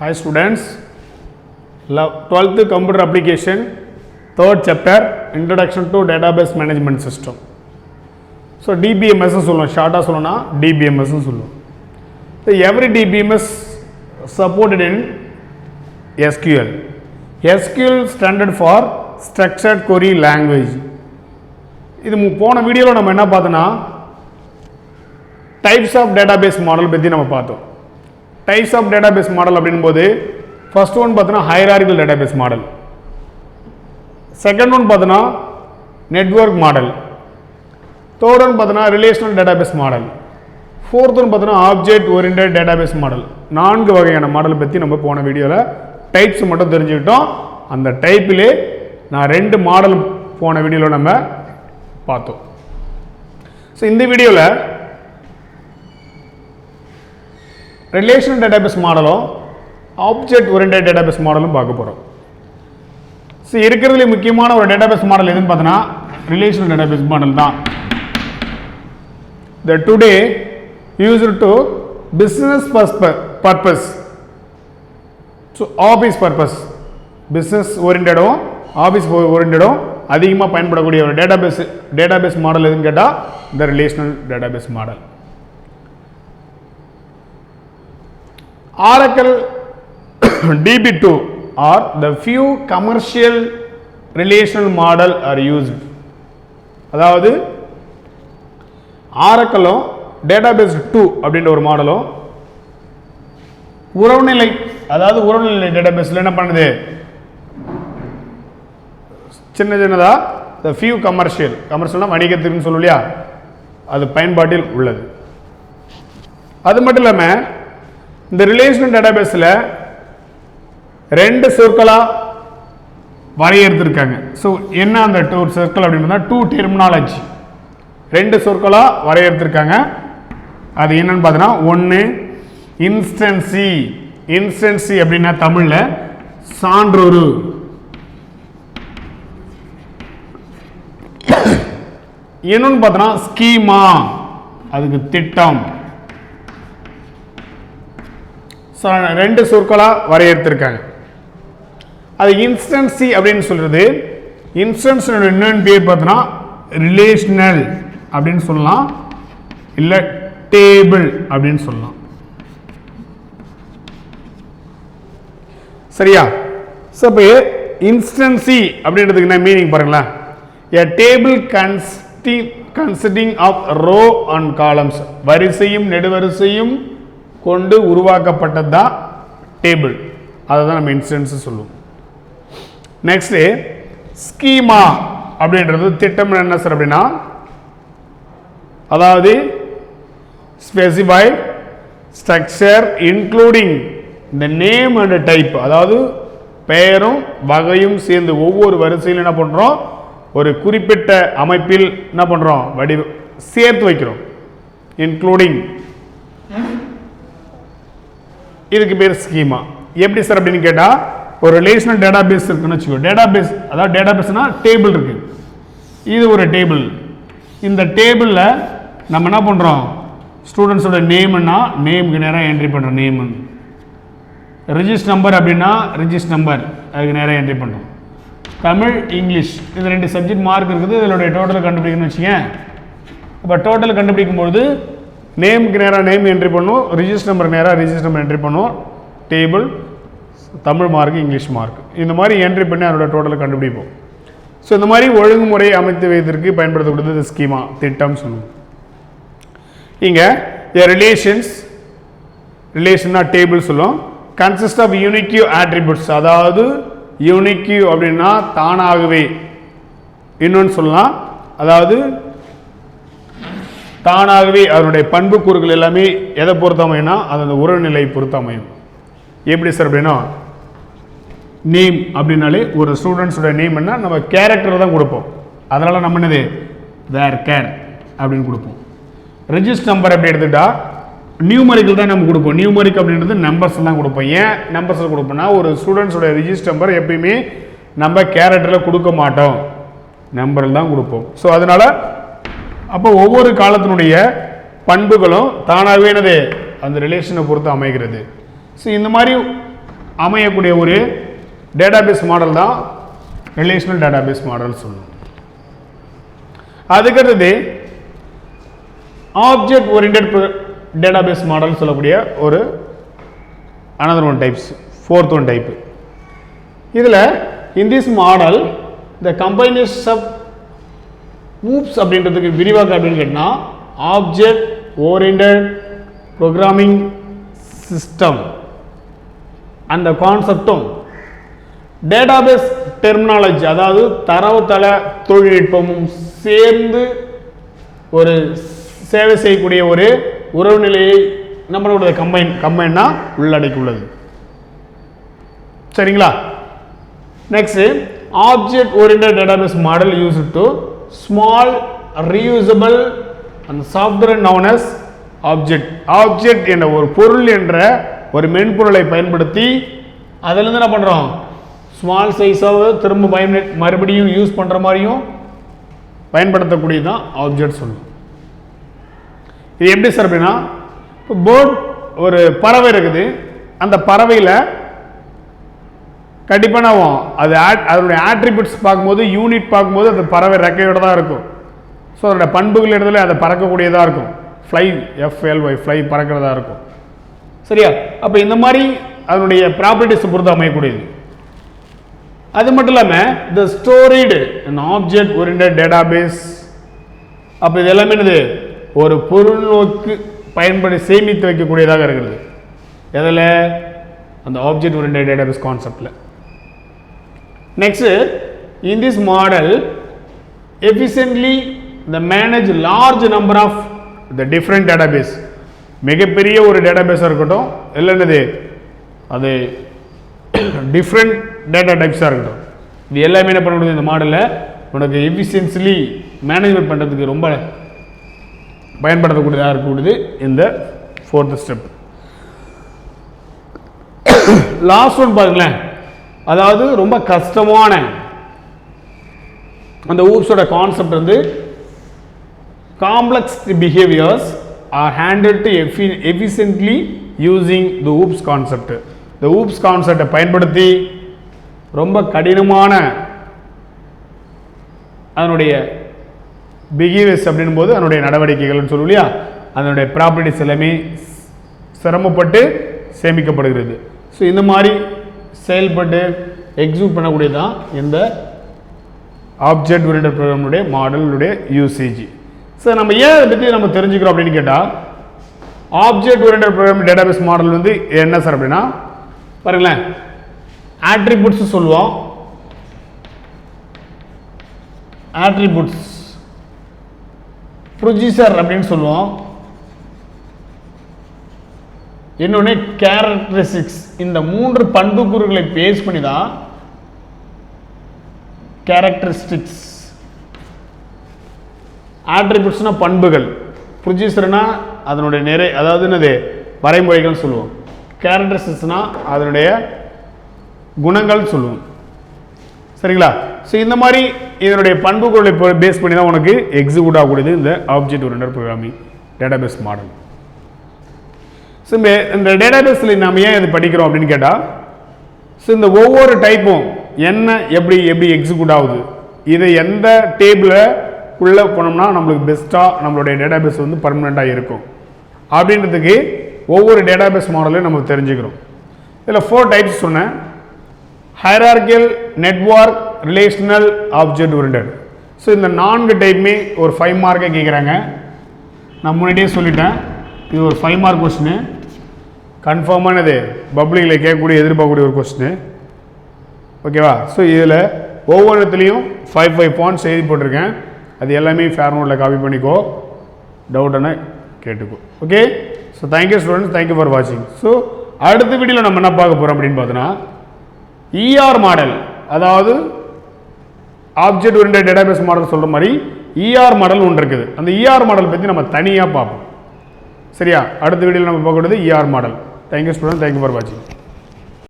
Hi students, 12th computer application, 3rd chapter, introduction to database management system. So DBMS short DBMS. So every DBMS supported in SQL. SQL standard for structured query language. இது போன வீடியோல நம்ம என்ன பார்த்தோம்னா types of database model பத்தி நம்ம பார்த்தோம். Types of database model அப்படிங்கும்போது first one பார்த்தோம்னா hierarchical database model. Second one பார்த்தோம்னா network model. Third one பார்த்தோம்னா relational database model. Fourth one பார்த்தோம்னா object oriented database model. நான்கு வகையான மாடல் பத்தி நம்ம போன வீடியோல டைப்ஸ் மட்டும் தெரிஞ்சுக்கிட்டோம். அந்த டைப்பிலே நான் ரெண்டு மாடல் போன வீடியோல நம்ம பார்த்தோம். ஸோ இந்த வீடியோவில் ரிலேஷனல் டேட்டாபேஸ் மாடலும் ஆப்ஜெக்ட் ஓரியன்டட் டேட்டாபேஸ் மாடலும் பார்க்க போகிறோம். ஸோ இருக்கிறதுல முக்கியமான ஒரு டேட்டாபேஸ் மாடல் எதுன்னு பார்த்தோன்னா ரிலேஷனல் டேட்டாபேஸ் மாடல் தான். The today used to business purpose, so office purpose, business ஓரியன்டும் ஆஃபீஸ் ஓரியன்டும் அதிகமாக பயன்படக்கூடிய ஒரு டேட்டாபேஸ் மாடல் எதுன்னு கேட்டால் இந்த relational database model. Oracle DB2 or the few commercial relational model are used. அதாவது ஆரக்கலும் டேட்டாபேஸ் 2 அப்படின்ற ஒரு மாடலும் உறவுநிலை, அதாவது உறவுநிலை டேட்டாபேஸில் என்ன பண்ணுது, சின்னதாக the few கமர்ஷியல்னா வணிகத்துக்குன்னு சொல்லும் இல்லையா, அது பயன்பாட்டில் உள்ளது. அது மட்டும் இல்லாமல் இந்த ரிலேஷனல் டேட்டாபேஸில் ரெண்டு சொற்களாக வரையறுத்திருக்காங்க. ஸோ என்ன அந்த சொற்கள் அப்படின்னு டூ டெர்மினாலஜி, ரெண்டு சொற்களாக வரையறுத்திருக்காங்க. அது என்னன்னு பார்த்தோன்னா ஒன்று இன்ஸ்டன்சி அப்படின்னா தமிழில் சான்றொரு, இன்னொன்று பார்த்தோன்னா ஸ்கீமா, அதுக்கு திட்டம். ரெண்டு சொற்களாக வரையறுத்திருக்காங்க. அது இன்ஸ்டன்சி அப்படின்னு சொல்றது, இன்ஸ்டன்ஸ் என்னன்னு பேர் பார்த்தோன்னா ரிலேஷனல் அப்படின்னு சொல்லலாம், இல்லை டேபிள் அப்படின்னு சொல்லலாம். சரியா? ஸோ இப்போ இன்ஸ்டன்சி அப்படின்றதுக்கு என்ன மீனிங் பாருங்களேன். A table consisting of row and columns, வரிசையும் நெடுவரிசையும் கொண்டு உருவாக்கப்பட்டது தான் டேபிள். அதை தான் நம்ம இன்ஸ்டன்ஸ் சொல்லுவோம். நெக்ஸ்ட் ஸ்கீமா அப்படின்றது திட்டம். என்ன சார் அப்படின்னா, அதாவது ஸ்பெசிஃபைட் ஸ்ட்ரக்சர் இன்க்ளூடிங் இந்த நேம் அண்ட் டைப், அதாவது பெயரும் வகையும் சேர்ந்து ஒவ்வொரு வரிசையில் என்ன பண்ணுறோம், ஒரு குறிப்பிட்ட அமைப்பில் என்ன பண்ணுறோம், சேர்த்து வைக்கிறோம். இன்க்ளூடிங், இதுக்கு பேர் ஸ்கீமா. எப்படி சார் அப்படின்னு கேட்டால், ஒரு ரிலேஷனல் டேட்டாபேஸ் இருக்குன்னு வச்சுக்கோ. டேட்டாபேஸ், அதாவது டேட்டாபேஸ்னா டேபிள் இருக்கு, இது ஒரு டேபிள். இந்த டேபிளில் நம்ம என்ன பண்ணுறோம், ஸ்டூடெண்ட்ஸோட நேம்னா நேமுக்கு நேராக என்ட்ரி பண்ணுறோம், நேம். ரிஜிஸ்டர் நம்பர் அப்படின்னா ரிஜிஸ்டர் நம்பர், அதுக்கு நேராக என்ட்ரி பண்ணுறோம். தமிழ், இங்கிலீஷ், இது ரெண்டு சப்ஜெக்ட் மார்க் இருக்குது. இதோடைய டோட்டல் கண்டுபிடிக்கணும்னு வச்சுக்கேன். அப்போ டோட்டல் கண்டுபிடிக்கும்போது நேமுக்கு நேராக நேம் என்ட்ரி பண்ணும், ரிஜிஸ்டர் நம்பர் நேராக ரிஜிஸ்டர் நம்பர் என்ட்ரி பண்ணும். Table, Tamil mark, English mark, இந்த மாதிரி என்ட்ரி பண்ணி அதோட டோட்டலை கண்டுபிடிப்போம். ஸோ இந்த மாதிரி ஒழுங்குமுறை அமைத்து வைத்திற்கு பயன்படுத்தக்கூடியது ஸ்கீமா, திட்டம் சொல்லுவோம். இங்கே ரிலேஷன்னா டேபிள் சொல்லுவோம். கன்சிஸ்ட் ஆஃப் யூனிக்யூ ஆட்ரிபியூட்ஸ், அதாவது யூனிக்யூ அப்படின்னா தானாகவே, இன்னொன்று சொல்லலாம், அதாவது தானாகவே அதனுடைய பண்பு கூறுகள் எல்லாமே எதை பொறுத்த அமையும்னா அதோட உறவுநிலை பொறுத்த அமையும். எப்படி சார் அப்படின்னா, நேம் அப்படின்னாலே ஒரு ஸ்டூடெண்ட்ஸோட நேம் என்ன, நம்ம கேரக்டர் தான் கொடுப்போம். அதனால் நம்ம என்னது வேர் கேர் அப்படின்னு கொடுப்போம். ரெஜிஸ்டர் நம்பர் அப்படி எடுத்துக்கிட்டா நியூமரிக்கல் தான் நம்ம கொடுப்போம். நியூமரிக் அப்படின்றது நம்பர்ஸ் தான் கொடுப்போம். ஏன் நம்பர்ஸ் கொடுப்போம்னா, ஒரு ஸ்டூடெண்ட்ஸோட ரிஜிஸ்டர் நம்பர் எப்பயுமே நம்ம கேரக்டரில் கொடுக்க மாட்டோம், நம்பரில் தான் கொடுப்போம். ஸோ அதனால் அப்போ ஒவ்வொரு காலத்தினுடைய பண்புகளும் தானாகவே என்னது அந்த ரிலேஷனை பொறுத்து அமைகிறது. ஸோ இந்த மாதிரி அமையக்கூடிய ஒரு டேட்டாபேஸ் மாடல் தான் ரிலேஷனல் டேட்டாபேஸ் மாடல் சொல்லுவோம். அதுக்கடுத்தது ஆப்ஜெக்ட் ஓரியன்டட் டேட்டாபேஸ் மாடல் சொல்லக்கூடிய ஒரு another one types, fourth one type. இதில் in this model the combination of oops அப்படின்றதுக்கு விரிவாக அப்படின்னு கேட்டால் ஆப்ஜெக்ட் ஓரியன்டட் ப்ரோக்ராமிங் சிஸ்டம் அந்த கான்செப்டும் டேட்டாபேஸ் டெர்மினாலஜி அதாவது தரவுத்தள தொழில்நுட்பமும் சேர்ந்து ஒரு சேவை செய்யக்கூடிய ஒரு உறவு நிலையை நம்மளோட கம்பைன்னா உள்ளடக்கி உள்ளது. சரிங்களா? Next object oriented database model used to small reusable and software known as object என்ற ஒரு பொருள் என்ற ஒரு மென்பொருளை பயன்படுத்தி அதிலிருந்து என்ன பண்ணுறோம், ஸ்மால் சைஸாக திரும்ப மறுபடியும் யூஸ் பண்ணுற மாதிரியும் பயன்படுத்தக்கூடியது தான் ஆப்ஜெக்ட் சொல்லுவோம். இது எப்படி சார் அப்படின்னா, இப்போ பேர்ட் ஒரு பறவை இருக்குது, அந்த பறவையில் கண்டிப்பாக நான் அது அதனுடைய ஆட்ரிபியூட்ஸ் பார்க்கும்போது யூனிட் பார்க்கும்போது அந்த பறவை ரெக்கையோடு தான் இருக்கும். ஸோ அதோட பண்புகள் இடத்துல அதை பறக்கக்கூடியதாக இருக்கும். ஃப்ளை FLY ஃப்ளை பறக்கிறதா இருக்கும். சரியா? அப்போ இந்த மாதிரி அதனுடைய ப்ராப்பர்ட்டிஸை பொறுத்து அமையக்கூடியது. அது மட்டும் இல்லாமல் த ஸ்டோரிடு ஆப்ஜெக்ட் ஓரியன்டட் டேட்டாபேஸ், அப்போ இது எல்லாமே என்னது ஒரு பொருள் நோக்கு பயன்படுத்தி சேமித்து வைக்கக்கூடியதாக இருக்கிறது. எதில்? அந்த ஆப்ஜெக்ட் ஓரியன்டட் டேட்டாபேஸ் கான்செப்டில். Next in this model efficiently the manage large number of the different database, மிகப்பெரிய ஒரு டேட்டாபேஸாக இருக்கட்டும் இல்லை என்னது அது டிஃப்ரெண்ட் டேட்டா டைப்ஸாக இருக்கட்டும், இது எல்லாமே என்ன பண்ண இந்த மாடலில் உனக்கு எஃபிஷியன்சிலி மேனேஜ்மெண்ட் பண்ணுறதுக்கு ரொம்ப பயன்படுத்தக்கூடியதாக இருக்கக்கூடியது இந்த 4th ஸ்டெப். லாஸ்ட் ஒன் பாருங்களேன், அதாவது ரொம்ப கஷ்டமான அந்த ஊப்ஸோட கான்செப்ட் வந்து complex behaviours are handle to efficiently using the OOPS concept. இந்த ஊப்ஸ் கான்செப்டை பயன்படுத்தி ரொம்ப கடினமான அதனுடைய பிஹேவியர்ஸ் அப்படின் போது அதனுடைய நடவடிக்கைகள்னு சொல்லுவோம் இல்லையா, அதனுடைய ப்ராப்பர்ட்டிஸ் எல்லாமே சிரமப்பட்டு சேமிக்கப்படுகிறது. ஸோ இந்த மாதிரி செயல்பட்டு எக்ஸிக்யூட் பண்ணக்கூடியது தான் இந்த ஆப்ஜெக்ட் ஓரியன்டட் ப்ரோக்ராமுடைய மாடலுடைய யூசேஜ். ஸோ நம்ம ஏன் அதை பற்றி நம்ம தெரிஞ்சுக்கிறோம் அப்படின்னு கேட்டால், object oriented program database model வந்து என்ன சார் அப்படின்னா பாருங்களேன், ஆட்ரிபியூட்ஸ் சொல்லுவோம், ஆட்ரிபியூட்ஸ் ப்ரொசீஜர் அப்படின்னு சொல்லுவோம், இன்னொன்று கேரக்டரிஸ்டிக்ஸ். இந்த 3 பண்புக்கூறுகளை பேஸ் பண்ணி தான் கேரக்டரிஸ்டிக்ஸ். ஆட்ரிபியூட்ஸ்னா பண்புகள், ப்ரொசீஜர்னா அதனுடைய அதாவது என்னது வரைமுறைகள் சொல்லுவோம், கேரக்டரிஸ்டிக்ஸ்னா அதனுடைய குணங்கள் சொல்லுவோம். சரிங்களா? ஸோ இந்த மாதிரி இதனுடைய பண்புகளை பேஸ் பண்ணி தான் உனக்கு எக்ஸிக்யூட் ஆகக்கூடியது இந்த object oriented programming database model. So இந்த டேட்டாபேஸில் நாம் ஏன் இது படிக்கிறோம் அப்படின்னு கேட்டால், ஸோ இந்த ஒவ்வொரு டைப்பும் என்ன எப்படி எக்ஸிக்யூட் ஆகுது, இதை எந்த டேபிளில் உள்ளே போனோம்னா நம்மளுக்கு பெஸ்ட்டாக நம்மளுடைய டேட்டாபேஸ் வந்து பர்மனெண்ட்டாக இருக்கும் அப்படின்றதுக்கு ஒவ்வொரு டேட்டாபேஸ் மாடலையும் நம்ம தெரிஞ்சுக்கிறோம். இதில் 4 டைப்ஸ் சொன்னேன், hierarchical, network, relational, object oriented. So இந்த 4 டைப்புமே ஒரு 5 மார்க்கை கேட்குறாங்க. நான் முன்னாடியே சொல்லிட்டேன், இது ஒரு 5 மார்க் கொஸ்டின், கன்ஃபார்மானது பப்ளிக்கில் கேட்கக்கூடிய எதிர்பார்க்கக்கூடிய ஒரு கொஸ்டின். ஓகேவா? ஸோ இதில் ஒவ்வொன்றுத்துலேயும் 5 பாயிண்ட்ஸ் எழுதி போட்டிருக்கேன், அது எல்லாமே ஃபேர் நோட்டில் காப்பி பண்ணிக்கோ, டவுட்டான கேட்டுக்கோ. Okay? So thank you students, thank you for வாட்சிங். ஸோ அடுத்த வீடியோவில் நம்ம என்ன பார்க்க போகிறோம் அப்படின்னு பார்த்தோன்னா, ER மாடல், அதாவது ஆப்ஜெக்ட் ஓரியன்டட் டேட்டாபேஸ் மாடல் சொல்கிற மாதிரி ER மாடல் ஒன்று இருக்குது. அந்த ER மாடல் பற்றி நம்ம தனியாக பார்ப்போம். சரியா? அடுத்த வீடியோவில் நம்ம பார்க்கக்கூடியது ER model. Thank you student, thank you for வாட்சிங்.